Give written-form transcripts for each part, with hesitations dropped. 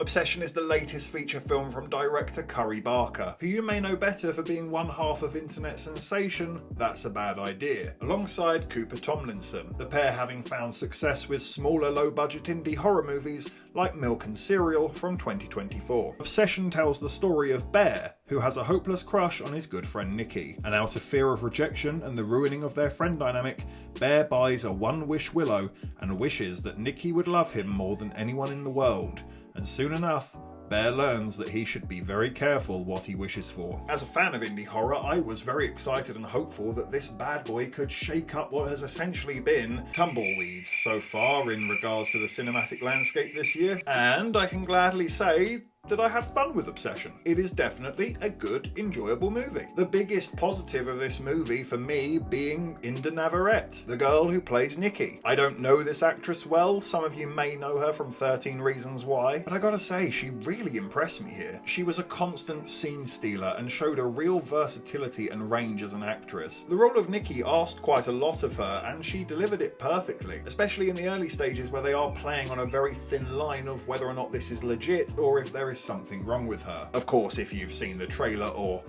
Obsession is the latest feature film from director Curry Barker, who you may know better for being one half of internet sensation That's a Bad Idea, alongside Cooper Tomlinson, the pair having found success with smaller low-budget indie horror movies like Milk and Cereal from 2024. Obsession tells the story of Bear, who has a hopeless crush on his good friend Nikki, and out of fear of rejection and the ruining of their friend dynamic, Bear buys a one-wish willow and wishes that Nikki would love him more than anyone in the world, and soon enough, Bear learns that he should be very careful what he wishes for. As a fan of indie horror, I was very excited and hopeful that this bad boy could shake up what has essentially been tumbleweeds so far in regards to the cinematic landscape this year, and I can gladly say that I had fun with Obsession. It is definitely a good, enjoyable movie. The biggest positive of this movie for me being Inde Navarrette, the girl who plays Nikki. I don't know this actress well, some of you may know her from 13 Reasons Why, but I gotta say, she really impressed me here. She was a constant scene stealer and showed a real versatility and range as an actress. The role of Nikki asked quite a lot of her, and she delivered it perfectly, especially in the early stages where they are playing on a very thin line of whether or not this is legit or if there is something wrong with her. Of course, if you've seen the trailer or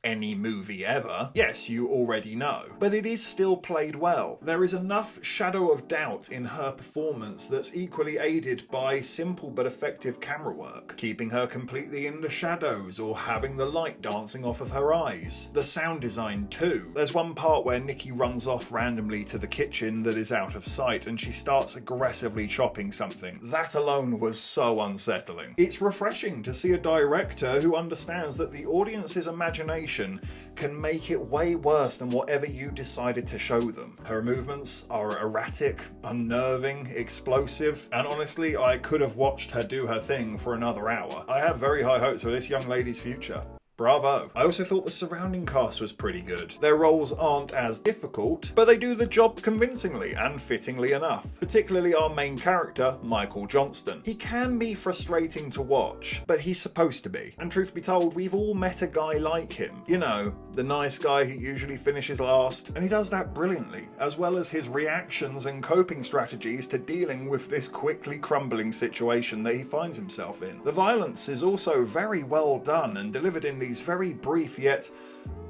any movie ever, yes, you already know. But it is still played well. There is enough shadow of doubt in her performance that's equally aided by simple but effective camera work, keeping her completely in the shadows or having the light dancing off of her eyes. The sound design too. There's one part where Nikki runs off randomly to the kitchen that is out of sight and she starts aggressively chopping something. That alone was so unsettling. It's refreshing to see a director who understands that the audience's imagination can make it way worse than whatever you decided to show them. Her movements are erratic, unnerving, explosive, and honestly, I could have watched her do her thing for another hour. I have very high hopes for this young lady's future. Bravo. I also thought the surrounding cast was pretty good. Their roles aren't as difficult, but they do the job convincingly and fittingly enough. Particularly our main character, Michael Johnston. He can be frustrating to watch, but he's supposed to be. And truth be told, we've all met a guy like him. You know, the nice guy who usually finishes last, and he does that brilliantly, as well as his reactions and coping strategies to dealing with this quickly crumbling situation that he finds himself in. The violence is also very well done and delivered in these very brief yet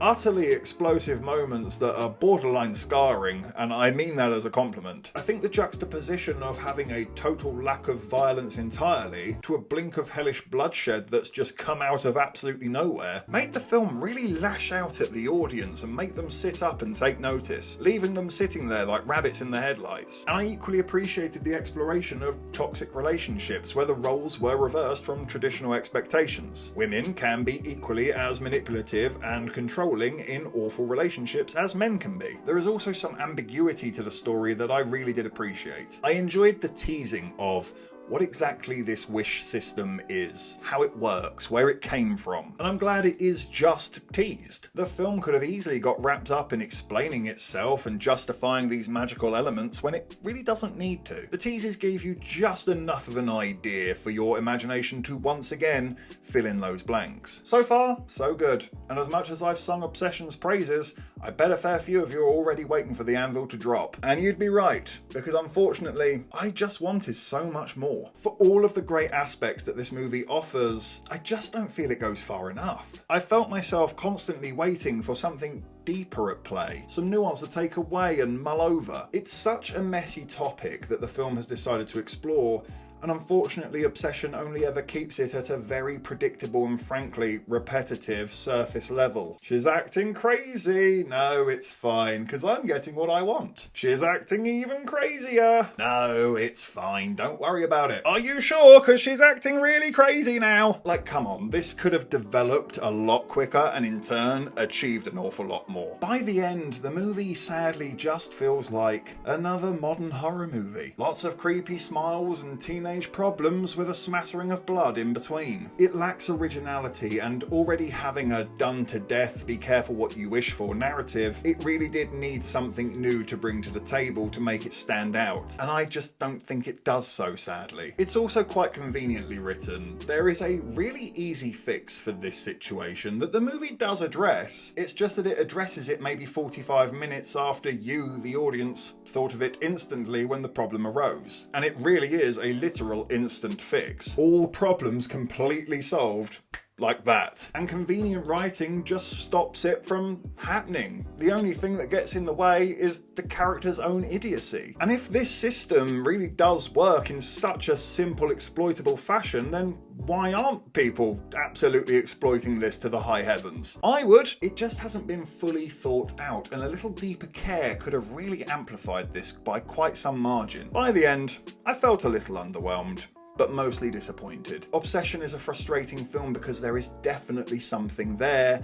utterly explosive moments that are borderline scarring, and I mean that as a compliment. I think the juxtaposition of having a total lack of violence entirely to a blink of hellish bloodshed that's just come out of absolutely nowhere made the film really lash out at the audience and make them sit up and take notice, leaving them sitting there like rabbits in the headlights. And I equally appreciated the exploration of toxic relationships where the roles were reversed from traditional expectations. Women can be equally as manipulative and controlling in awful relationships as men can be. There is also some ambiguity to the story that I really did appreciate. I enjoyed the teasing of what exactly this wish system is, how it works, where it came from, and I'm glad it is just teased. The film could have easily got wrapped up in explaining itself and justifying these magical elements when it really doesn't need to. The teases gave you just enough of an idea for your imagination to once again fill in those blanks. So far, so good, and as much as I've sung Obsession's praises, I bet a fair few of you are already waiting for the anvil to drop. And you'd be right, because unfortunately, I just wanted so much more. For all of the great aspects that this movie offers, I just don't feel it goes far enough. I felt myself constantly waiting for something deeper at play, some nuance to take away and mull over. It's such a messy topic that the film has decided to explore, and unfortunately Obsession only ever keeps it at a very predictable and frankly repetitive surface level. She's acting crazy. No, it's fine, because I'm getting what I want. She's acting even crazier. No, it's fine, don't worry about it. Are you sure? Because she's acting really crazy now. Like, come on, this could have developed a lot quicker and in turn achieved an awful lot more. By the end, the movie sadly just feels like another modern horror movie. Lots of creepy smiles and teenage problems with a smattering of blood in between. It lacks originality, and already having a done to death, be careful what you wish for narrative, it really did need something new to bring to the table to make it stand out, and I just don't think it does so, sadly. It's also quite conveniently written. There is a really easy fix for this situation that the movie does address. It's just that it addresses it maybe 45 minutes after you, the audience, thought of it instantly when the problem arose. And it really is a literal literal instant fix. All problems completely solved. Like that. And convenient writing just stops it from happening. The only thing that gets in the way is the character's own idiocy. And if this system really does work in such a simple, exploitable fashion, then why aren't people absolutely exploiting this to the high heavens? I would. It just hasn't been fully thought out, and a little deeper care could have really amplified this by quite some margin. By the end, I felt a little underwhelmed, but mostly disappointed. Obsession is a frustrating film because there is definitely something there.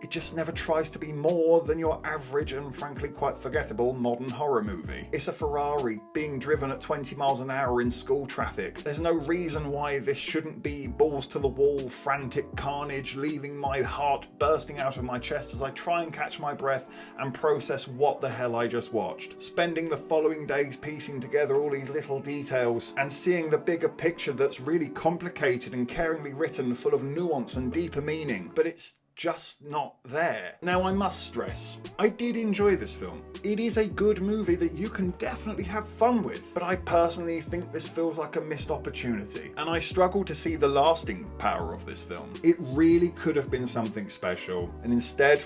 It just never tries to be more than your average and frankly quite forgettable modern horror movie. It's a Ferrari being driven at 20 miles an hour in school traffic. There's no reason why this shouldn't be balls to the wall, frantic carnage, leaving my heart bursting out of my chest as I try and catch my breath and process what the hell I just watched. Spending the following days piecing together all these little details and seeing the bigger picture that's really complicated and caringly written, full of nuance and deeper meaning. But it's just not there. Now, I must stress, I did enjoy this film. It is a good movie that you can definitely have fun with, but I personally think this feels like a missed opportunity, and I struggle to see the lasting power of this film. It really could have been something special, and instead,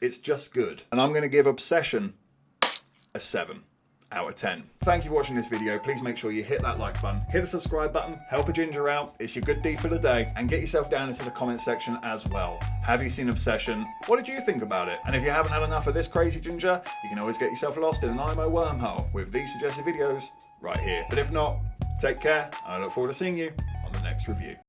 it's just good. And I'm going to give Obsession a 7 out of 10. Thank you for watching this video. Please make sure you hit that like button, hit the subscribe button, help a ginger out, it's your good deed for the day, and get yourself down into the comment section as well. Have you seen Obsession? What did you think about it? And if you haven't had enough of this crazy ginger, you can always get yourself lost in an IMO wormhole with these suggested videos right here. But if not, take care, and I look forward to seeing you on the next review.